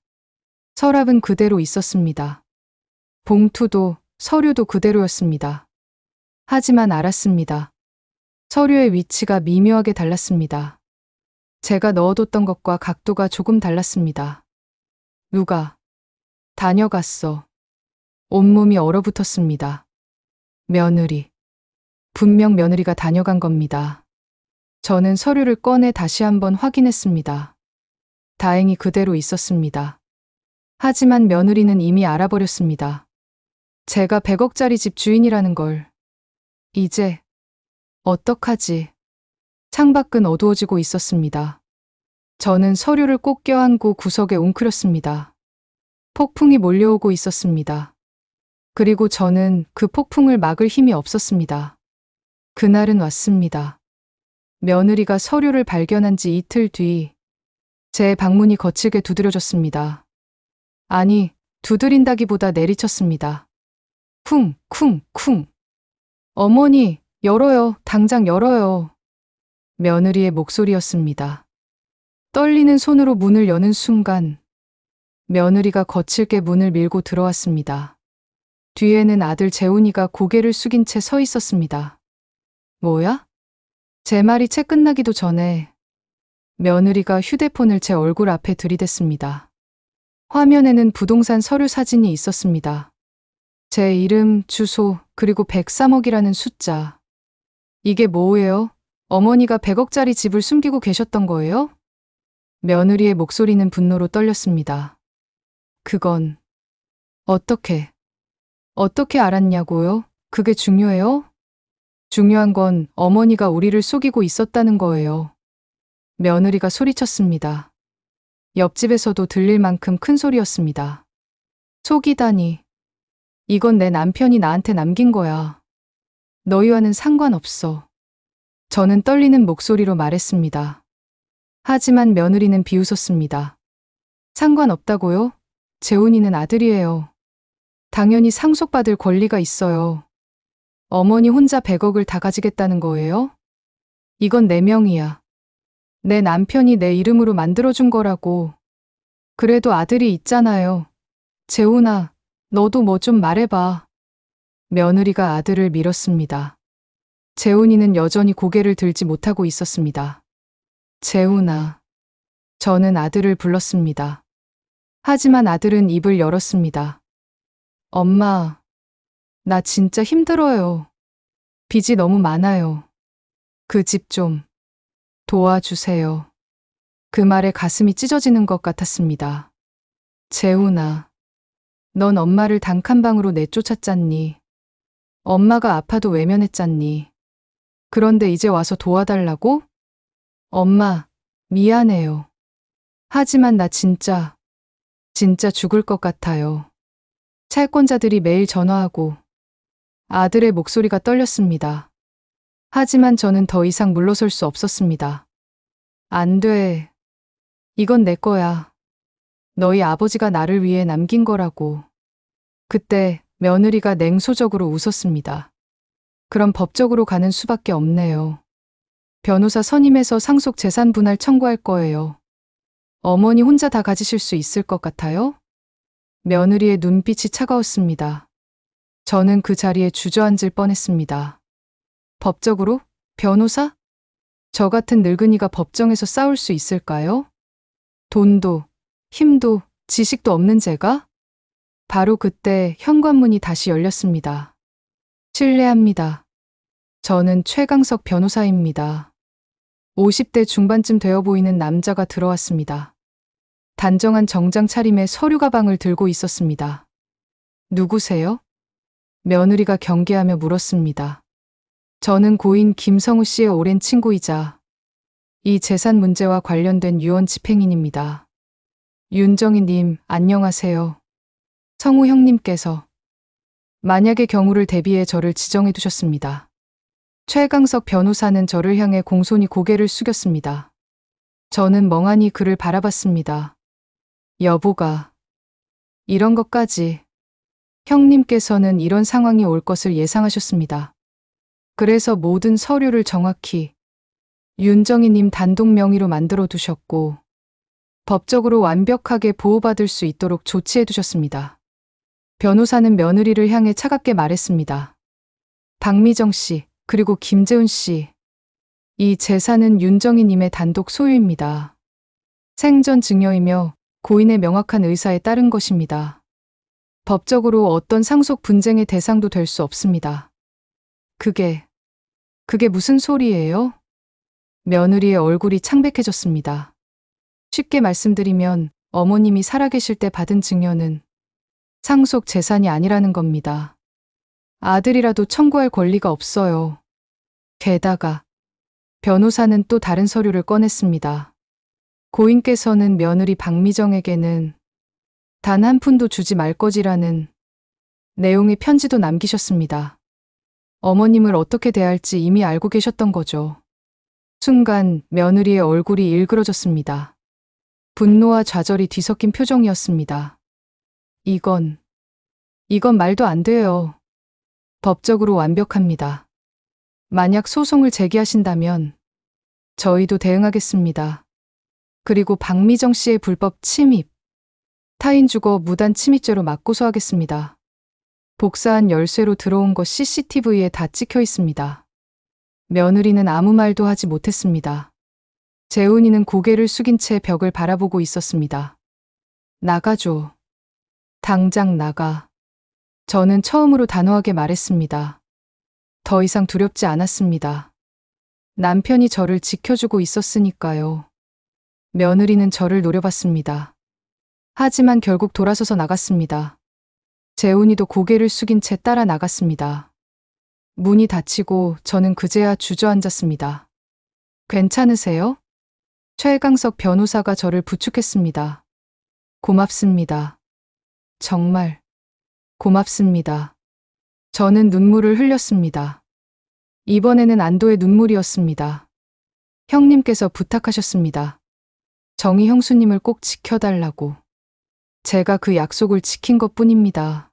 서랍은 그대로 있었습니다. 봉투도 서류도 그대로였습니다. 하지만 알았습니다. 서류의 위치가 미묘하게 달랐습니다. 제가 넣어뒀던 것과 각도가 조금 달랐습니다. 누가 다녀갔어. 온몸이 얼어붙었습니다. 며느리. 분명 며느리가 다녀간 겁니다. 저는 서류를 꺼내 다시 한번 확인했습니다. 다행히 그대로 있었습니다. 하지만 며느리는 이미 알아버렸습니다. 제가 100억짜리 집 주인이라는 걸. 이제 어떡하지? 창밖은 어두워지고 있었습니다. 저는 서류를 꼭 껴안고 구석에 웅크렸습니다. 폭풍이 몰려오고 있었습니다. 그리고 저는 그 폭풍을 막을 힘이 없었습니다. 그날은 왔습니다. 며느리가 서류를 발견한 지 이틀 뒤, 제 방문이 거칠게 두드려졌습니다. 아니, 두드린다기보다 내리쳤습니다. 쿵, 쿵, 쿵. 어머니, 열어요. 당장 열어요. 며느리의 목소리였습니다. 떨리는 손으로 문을 여는 순간, 며느리가 거칠게 문을 밀고 들어왔습니다. 뒤에는 아들 재훈이가 고개를 숙인 채 서 있었습니다. 뭐야? 제 말이 채 끝나기도 전에 며느리가 휴대폰을 제 얼굴 앞에 들이댔습니다. 화면에는 부동산 서류 사진이 있었습니다. 제 이름, 주소, 그리고 103억이라는 숫자. 이게 뭐예요? 어머니가 100억짜리 집을 숨기고 계셨던 거예요? 며느리의 목소리는 분노로 떨렸습니다. 그건 어떻게 알았냐고요? 그게 중요해요? 중요한 건 어머니가 우리를 속이고 있었다는 거예요. 며느리가 소리쳤습니다. 옆집에서도 들릴 만큼 큰 소리였습니다. 속이다니. 이건 내 남편이 나한테 남긴 거야. 너희와는 상관없어. 저는 떨리는 목소리로 말했습니다. 하지만 며느리는 비웃었습니다. 상관없다고요? 재훈이는 아들이에요. 당연히 상속받을 권리가 있어요. 어머니 혼자 100억을 다 가지겠다는 거예요? 이건 내 명의야. 내 남편이 내 이름으로 만들어준 거라고. 그래도 아들이 있잖아요. 재훈아, 너도 뭐 좀 말해봐. 며느리가 아들을 밀었습니다. 재훈이는 여전히 고개를 들지 못하고 있었습니다. 재훈아. 저는 아들을 불렀습니다. 하지만 아들은 입을 열었습니다. 엄마, 나 진짜 힘들어요. 빚이 너무 많아요. 그 집 좀 도와주세요. 그 말에 가슴이 찢어지는 것 같았습니다. 재훈아, 넌 엄마를 단칸방으로 내쫓았잖니. 엄마가 아파도 외면했잖니. 그런데 이제 와서 도와달라고? 엄마, 미안해요. 하지만 나 진짜 죽을 것 같아요. 채권자들이 매일 전화하고 아들의 목소리가 떨렸습니다. 하지만 저는 더 이상 물러설 수 없었습니다. 안 돼. 이건 내 거야. 너희 아버지가 나를 위해 남긴 거라고. 그때 며느리가 냉소적으로 웃었습니다. 그럼 법적으로 가는 수밖에 없네요. 변호사 선임해서 상속 재산 분할 청구할 거예요. 어머니 혼자 다 가지실 수 있을 것 같아요? 며느리의 눈빛이 차가웠습니다. 저는 그 자리에 주저앉을 뻔했습니다. 법적으로? 변호사? 저 같은 늙은이가 법정에서 싸울 수 있을까요? 돈도, 힘도, 지식도 없는 제가? 바로 그때 현관문이 다시 열렸습니다. 실례합니다. 저는 최강석 변호사입니다. 50대 중반쯤 되어 보이는 남자가 들어왔습니다. 단정한 정장 차림에 서류 가방을 들고 있었습니다. 누구세요? 며느리가 경계하며 물었습니다. 저는 고인 김성우 씨의 오랜 친구이자 이 재산 문제와 관련된 유언 집행인입니다. 윤정희님, 안녕하세요. 성우 형님께서 만약의 경우를 대비해 저를 지정해 두셨습니다. 최강석 변호사는 저를 향해 공손히 고개를 숙였습니다. 저는 멍하니 그를 바라봤습니다. 여보가 이런 것까지. 형님께서는 이런 상황이 올 것을 예상하셨습니다. 그래서 모든 서류를 정확히 윤정희님 단독 명의로 만들어 두셨고 법적으로 완벽하게 보호받을 수 있도록 조치해 두셨습니다. 변호사는 며느리를 향해 차갑게 말했습니다. 박미정 씨, 그리고 김재훈 씨. 이 재산은 윤정희님의 단독 소유입니다. 생전 증여이며 고인의 명확한 의사에 따른 것입니다. 법적으로 어떤 상속 분쟁의 대상도 될 수 없습니다. 그게 무슨 소리예요? 며느리의 얼굴이 창백해졌습니다. 쉽게 말씀드리면 어머님이 살아계실 때 받은 증여는 상속 재산이 아니라는 겁니다. 아들이라도 청구할 권리가 없어요. 게다가 변호사는 또 다른 서류를 꺼냈습니다. 고인께서는 며느리 박미정에게는 단 한 푼도 주지 말 거지라는 내용의 편지도 남기셨습니다. 어머님을 어떻게 대할지 이미 알고 계셨던 거죠. 순간 며느리의 얼굴이 일그러졌습니다. 분노와 좌절이 뒤섞인 표정이었습니다. 이건 말도 안 돼요. 법적으로 완벽합니다. 만약 소송을 제기하신다면 저희도 대응하겠습니다. 그리고 박미정 씨의 불법 침입, 타인 주거 무단 침입죄로 맞고소하겠습니다. 복사한 열쇠로 들어온 것 CCTV에 다 찍혀 있습니다. 며느리는 아무 말도 하지 못했습니다. 재훈이는 고개를 숙인 채 벽을 바라보고 있었습니다. 나가줘. 당장 나가. 저는 처음으로 단호하게 말했습니다. 더 이상 두렵지 않았습니다. 남편이 저를 지켜주고 있었으니까요. 며느리는 저를 노려봤습니다. 하지만 결국 돌아서서 나갔습니다. 재훈이도 고개를 숙인 채 따라 나갔습니다. 문이 닫히고 저는 그제야 주저앉았습니다. 괜찮으세요? 최강석 변호사가 저를 부축했습니다. 고맙습니다. 정말 고맙습니다. 저는 눈물을 흘렸습니다. 이번에는 안도의 눈물이었습니다. 형님께서 부탁하셨습니다. 정희 형수님을 꼭 지켜달라고. 제가 그 약속을 지킨 것 뿐입니다.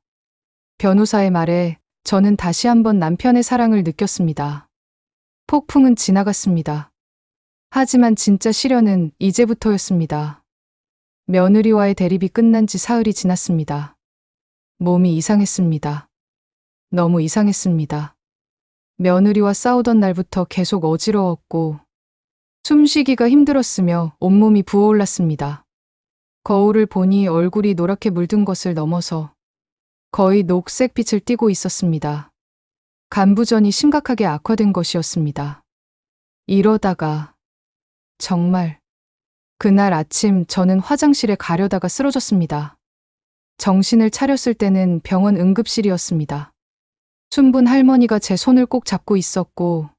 변호사의 말에 저는 다시 한번 남편의 사랑을 느꼈습니다. 폭풍은 지나갔습니다. 하지만 진짜 시련은 이제부터였습니다. 며느리와의 대립이 끝난 지 사흘이 지났습니다. 몸이 이상했습니다. 너무 이상했습니다. 며느리와 싸우던 날부터 계속 어지러웠고 숨쉬기가 힘들었으며 온몸이 부어올랐습니다. 거울을 보니 얼굴이 노랗게 물든 것을 넘어서 거의 녹색 빛을 띠고 있었습니다. 간부전이 심각하게 악화된 것이었습니다. 이러다가 정말 그날 아침 저는 화장실에 가려다가 쓰러졌습니다. 정신을 차렸을 때는 병원 응급실이었습니다. 순분 할머니가 제 손을 꼭 잡고 있었고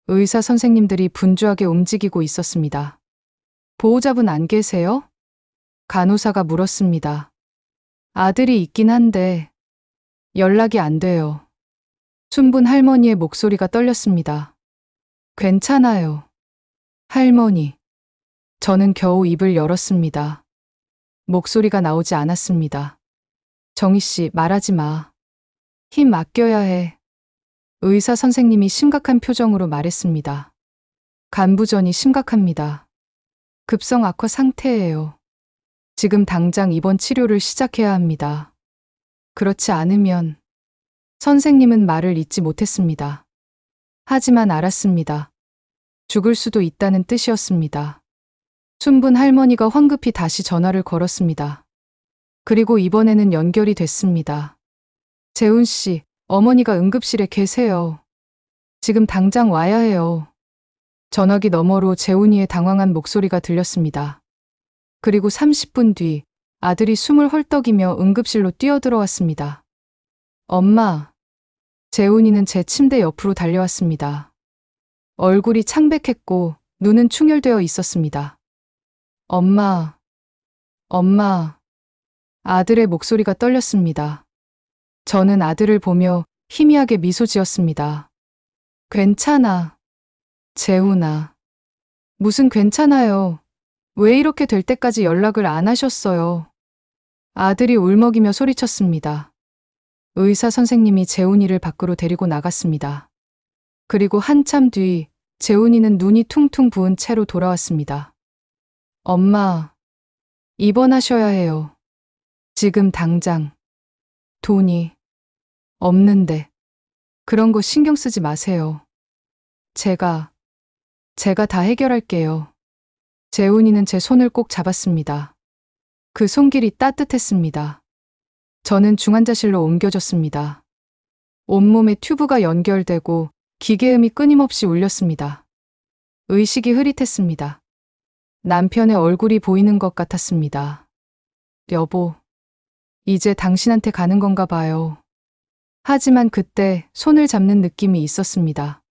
의사 선생님들이 분주하게 움직이고 있었습니다. 보호자분 안 계세요? 간호사가 물었습니다. 아들이 있긴 한데 연락이 안 돼요. 순분 할머니의 목소리가 떨렸습니다. 괜찮아요. 할머니. 저는 겨우 입을 열었습니다. 목소리가 나오지 않았습니다. 정희 씨, 말하지 마. 힘 아껴야 해. 의사 선생님이 심각한 표정으로 말했습니다. 간부전이 심각합니다. 급성 악화 상태예요. 지금 당장 입원 치료를 시작해야 합니다. 그렇지 않으면 선생님은 말을 잇지 못했습니다. 하지만 알았습니다. 죽을 수도 있다는 뜻이었습니다. 순분 할머니가 황급히 다시 전화를 걸었습니다. 그리고 이번에는 연결이 됐습니다. 재훈 씨, 어머니가 응급실에 계세요. 지금 당장 와야 해요. 전화기 너머로 재훈이의 당황한 목소리가 들렸습니다. 그리고 30분 뒤 아들이 숨을 헐떡이며 응급실로 뛰어들어왔습니다. 엄마. 재훈이는 제 침대 옆으로 달려왔습니다. 얼굴이 창백했고 눈은 충혈되어 있었습니다. 엄마. 아들의 목소리가 떨렸습니다. 저는 아들을 보며 희미하게 미소 지었습니다. 괜찮아. 재훈아. 무슨 괜찮아요. 왜 이렇게 될 때까지 연락을 안 하셨어요? 아들이 울먹이며 소리쳤습니다. 의사 선생님이 재훈이를 밖으로 데리고 나갔습니다. 그리고 한참 뒤 재훈이는 눈이 퉁퉁 부은 채로 돌아왔습니다. 엄마, 입원하셔야 해요. 지금 당장. 돈이 없는데. 그런 거 신경 쓰지 마세요. 제가 다 해결할게요. 재훈이는 제 손을 꼭 잡았습니다. 그 손길이 따뜻했습니다. 저는 중환자실로 옮겨졌습니다. 온몸에 튜브가 연결되고 기계음이 끊임없이 울렸습니다. 의식이 흐릿했습니다. 남편의 얼굴이 보이는 것 같았습니다. 여보, 이제 당신한테 가는 건가 봐요. 하지만 그때 손을 잡는 느낌이 있었습니다.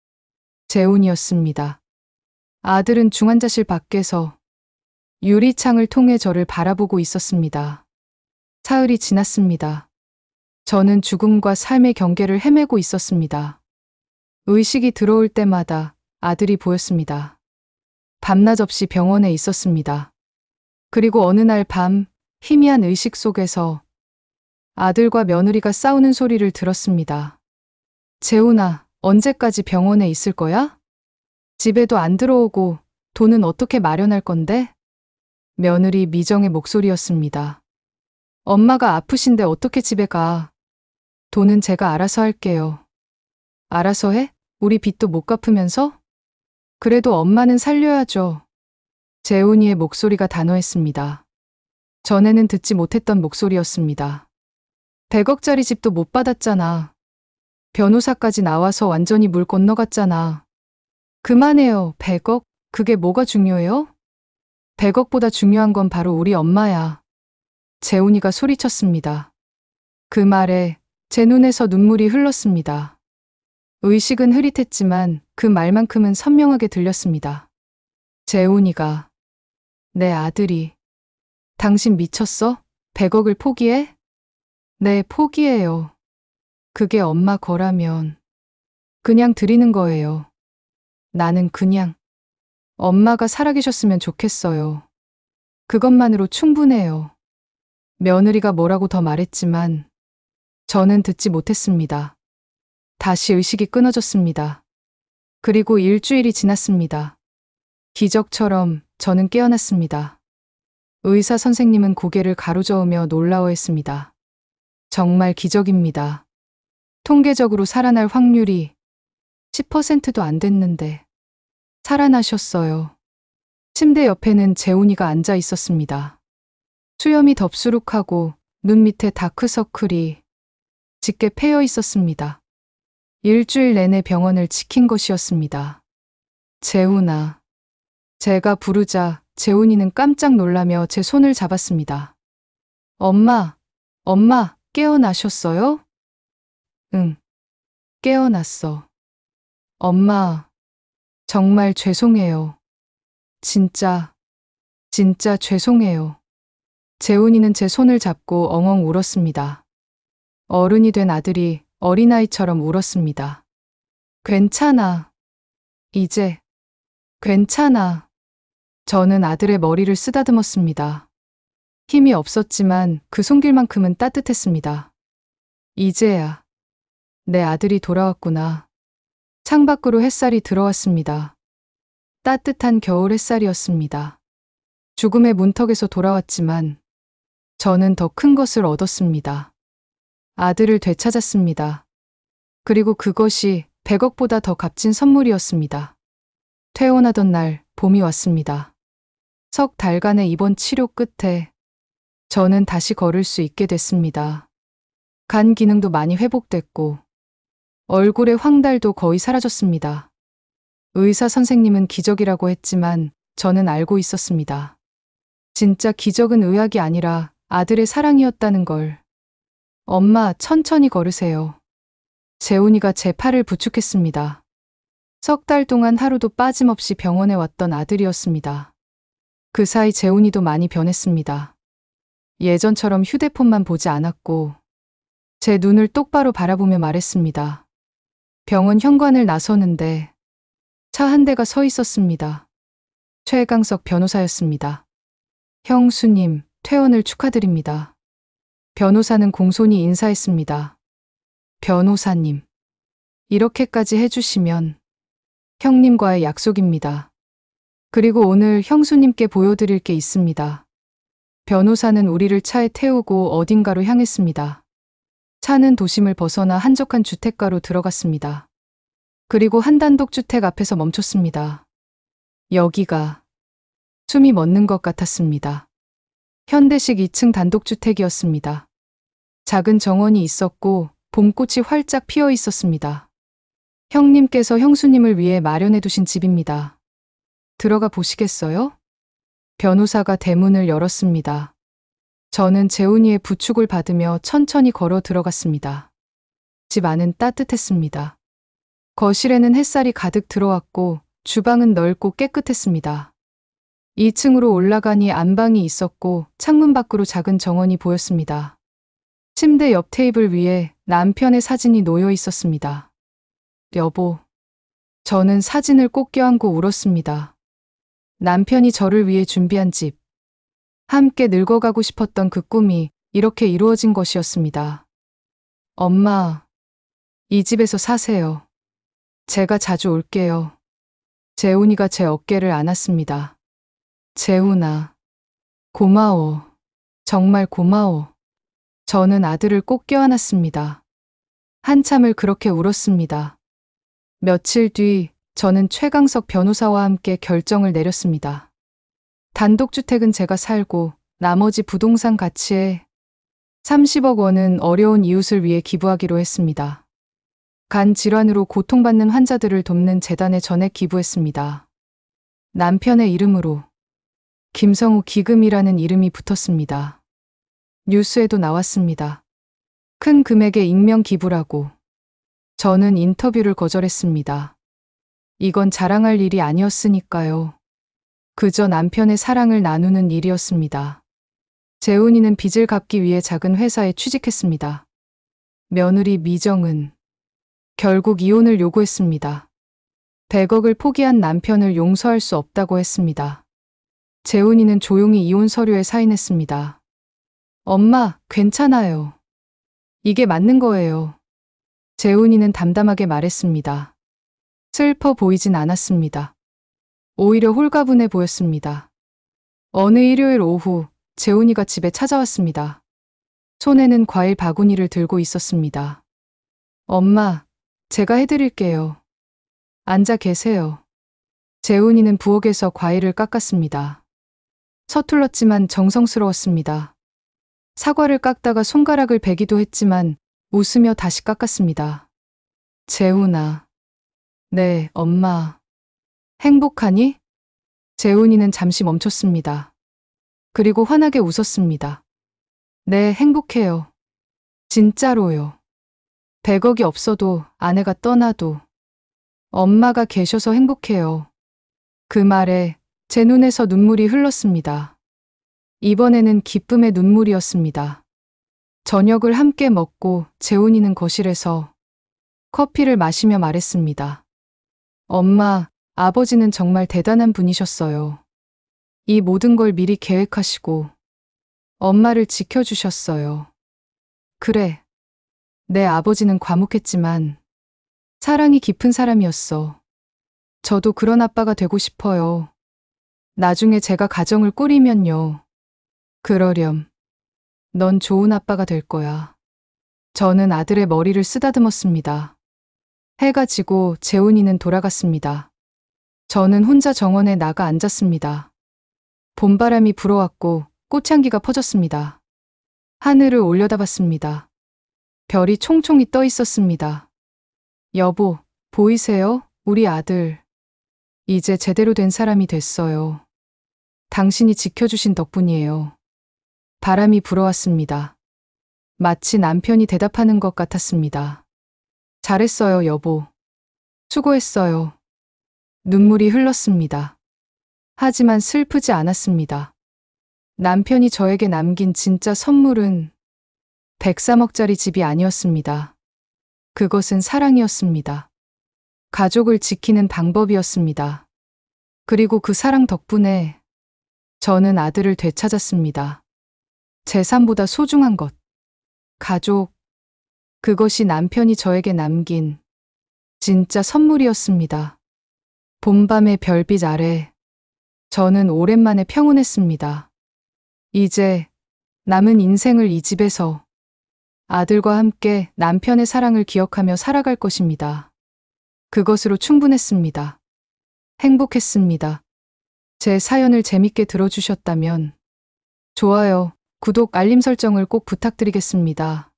재훈이었습니다. 아들은 중환자실 밖에서 유리창을 통해 저를 바라보고 있었습니다. 사흘이 지났습니다. 저는 죽음과 삶의 경계를 헤매고 있었습니다. 의식이 들어올 때마다 아들이 보였습니다. 밤낮 없이 병원에 있었습니다. 그리고 어느 날 밤 희미한 의식 속에서 아들과 며느리가 싸우는 소리를 들었습니다. 재훈아, 언제까지 병원에 있을 거야? 집에도 안 들어오고 돈은 어떻게 마련할 건데? 며느리 미정의 목소리였습니다. 엄마가 아프신데 어떻게 집에 가? 돈은 제가 알아서 할게요. 알아서 해? 우리 빚도 못 갚으면서? 그래도 엄마는 살려야죠. 재훈이의 목소리가 단호했습니다. 전에는 듣지 못했던 목소리였습니다. 100억짜리 집도 못 받았잖아. 변호사까지 나와서 완전히 물 건너갔잖아. 그만해요. 100억? 그게 뭐가 중요해요? 100억보다 중요한 건 바로 우리 엄마야. 재훈이가 소리쳤습니다. 그 말에 제 눈에서 눈물이 흘렀습니다. 의식은 흐릿했지만 그 말만큼은 선명하게 들렸습니다. 재훈이가, 내 아들이, 당신 미쳤어? 100억을 포기해? 네, 포기해요. 그게 엄마 거라면. 그냥 드리는 거예요. 나는 그냥 엄마가 살아계셨으면 좋겠어요. 그것만으로 충분해요. 며느리가 뭐라고 더 말했지만 저는 듣지 못했습니다. 다시 의식이 끊어졌습니다. 그리고 일주일이 지났습니다. 기적처럼 저는 깨어났습니다. 의사 선생님은 고개를 가로저으며 놀라워했습니다. 정말 기적입니다. 통계적으로 살아날 확률이 10%도 안 됐는데 살아나셨어요. 침대 옆에는 재훈이가 앉아 있었습니다. 수염이 덥수룩하고 눈 밑에 다크서클이 짙게 패여 있었습니다. 일주일 내내 병원을 지킨 것이었습니다. 재훈아. 제가 부르자 재훈이는 깜짝 놀라며 제 손을 잡았습니다. 엄마, 깨어나셨어요? 응, 깨어났어. 엄마, 정말 죄송해요. 진짜 죄송해요. 재훈이는 제 손을 잡고 엉엉 울었습니다. 어른이 된 아들이 어린아이처럼 울었습니다. 괜찮아. 이제 괜찮아. 저는 아들의 머리를 쓰다듬었습니다. 힘이 없었지만 그 손길만큼은 따뜻했습니다. 이제야 내 아들이 돌아왔구나. 창밖으로 햇살이 들어왔습니다. 따뜻한 겨울 햇살이었습니다. 죽음의 문턱에서 돌아왔지만 저는 더 큰 것을 얻었습니다. 아들을 되찾았습니다. 그리고 그것이 100억보다 더 값진 선물이었습니다. 퇴원하던 날 봄이 왔습니다. 석 달간의 입원 치료 끝에 저는 다시 걸을 수 있게 됐습니다. 간 기능도 많이 회복됐고 얼굴의 황달도 거의 사라졌습니다. 의사 선생님은 기적이라고 했지만 저는 알고 있었습니다. 진짜 기적은 의학이 아니라 아들의 사랑이었다는 걸. 엄마, 천천히 걸으세요. 재훈이가 제 팔을 부축했습니다. 석 달 동안 하루도 빠짐없이 병원에 왔던 아들이었습니다. 그 사이 재훈이도 많이 변했습니다. 예전처럼 휴대폰만 보지 않았고 제 눈을 똑바로 바라보며 말했습니다. 병원 현관을 나서는데 차 한 대가 서 있었습니다. 최강석 변호사였습니다. 형수님, 퇴원을 축하드립니다. 변호사는 공손히 인사했습니다. 변호사님, 이렇게까지 해주시면 형님과의 약속입니다. 그리고 오늘 형수님께 보여드릴 게 있습니다. 변호사는 우리를 차에 태우고 어딘가로 향했습니다. 차는 도심을 벗어나 한적한 주택가로 들어갔습니다. 그리고 한 단독 주택 앞에서 멈췄습니다. 여기가 숨이 멎는 것 같았습니다. 현대식 2층 단독주택이었습니다. 작은 정원이 있었고 봄꽃이 활짝 피어 있었습니다. 형님께서 형수님을 위해 마련해 두신 집입니다. 들어가 보시겠어요? 변호사가 대문을 열었습니다. 저는 재훈이의 부축을 받으며 천천히 걸어 들어갔습니다. 집 안은 따뜻했습니다. 거실에는 햇살이 가득 들어왔고 주방은 넓고 깨끗했습니다. 2층으로 올라가니 안방이 있었고 창문 밖으로 작은 정원이 보였습니다. 침대 옆 테이블 위에 남편의 사진이 놓여 있었습니다. 여보, 저는 사진을 꼭 껴안고 울었습니다. 남편이 저를 위해 준비한 집, 함께 늙어가고 싶었던 그 꿈이 이렇게 이루어진 것이었습니다. 엄마, 이 집에서 사세요. 제가 자주 올게요. 재훈이가 제 어깨를 안았습니다. 재훈아, 고마워. 정말 고마워. 저는 아들을 꼭 껴안았습니다. 한참을 그렇게 울었습니다. 며칠 뒤 저는 최강석 변호사와 함께 결정을 내렸습니다. 단독주택은 제가 살고 나머지 부동산 가치의 30억 원은 어려운 이웃을 위해 기부하기로 했습니다. 간 질환으로 고통받는 환자들을 돕는 재단에 전액 기부했습니다. 남편의 이름으로 김성우 기금이라는 이름이 붙었습니다. 뉴스에도 나왔습니다. 큰 금액의 익명 기부라고. 저는 인터뷰를 거절했습니다. 이건 자랑할 일이 아니었으니까요. 그저 남편의 사랑을 나누는 일이었습니다. 재훈이는 빚을 갚기 위해 작은 회사에 취직했습니다. 며느리 미정은 결국 이혼을 요구했습니다. 100억을 포기한 남편을 용서할 수 없다고 했습니다. 재훈이는 조용히 이혼 서류에 사인했습니다. 엄마, 괜찮아요. 이게 맞는 거예요. 재훈이는 담담하게 말했습니다. 슬퍼 보이진 않았습니다. 오히려 홀가분해 보였습니다. 어느 일요일 오후, 재훈이가 집에 찾아왔습니다. 손에는 과일 바구니를 들고 있었습니다. 엄마, 제가 해드릴게요. 앉아 계세요. 재훈이는 부엌에서 과일을 깎았습니다. 서툴렀지만 정성스러웠습니다. 사과를 깎다가 손가락을 베기도 했지만 웃으며 다시 깎았습니다. 재훈아. 네, 엄마. 행복하니? 재훈이는 잠시 멈췄습니다. 그리고 환하게 웃었습니다. 네, 행복해요. 진짜로요. 100억이 없어도 아내가 떠나도 엄마가 계셔서 행복해요. 그 말에 제 눈에서 눈물이 흘렀습니다. 이번에는 기쁨의 눈물이었습니다. 저녁을 함께 먹고 재훈이는 거실에서 커피를 마시며 말했습니다. 엄마, 아버지는 정말 대단한 분이셨어요. 이 모든 걸 미리 계획하시고 엄마를 지켜주셨어요. 그래. 내 아버지는 과묵했지만 사랑이 깊은 사람이었어. 저도 그런 아빠가 되고 싶어요. 나중에 제가 가정을 꾸리면요. 그러렴. 넌 좋은 아빠가 될 거야. 저는 아들의 머리를 쓰다듬었습니다. 해가 지고 재훈이는 돌아갔습니다. 저는 혼자 정원에 나가 앉았습니다. 봄바람이 불어왔고 꽃향기가 퍼졌습니다. 하늘을 올려다봤습니다. 별이 총총히 떠 있었습니다. 여보, 보이세요? 우리 아들. 이제 제대로 된 사람이 됐어요. 당신이 지켜주신 덕분이에요. 바람이 불어왔습니다. 마치 남편이 대답하는 것 같았습니다. 잘했어요, 여보. 수고했어요. 눈물이 흘렀습니다. 하지만 슬프지 않았습니다. 남편이 저에게 남긴 진짜 선물은 103억짜리 집이 아니었습니다. 그것은 사랑이었습니다. 가족을 지키는 방법이었습니다. 그리고 그 사랑 덕분에 저는 아들을 되찾았습니다. 재산보다 소중한 것. 가족. 그것이 남편이 저에게 남긴 진짜 선물이었습니다. 봄밤의 별빛 아래 저는 오랜만에 평온했습니다. 이제 남은 인생을 이 집에서 아들과 함께 남편의 사랑을 기억하며 살아갈 것입니다. 그것으로 충분했습니다. 행복했습니다. 제 사연을 재밌게 들어주셨다면 좋아요, 구독, 알림 설정을 꼭 부탁드리겠습니다.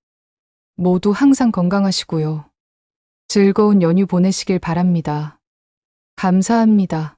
모두 항상 건강하시고요. 즐거운 연휴 보내시길 바랍니다. 감사합니다.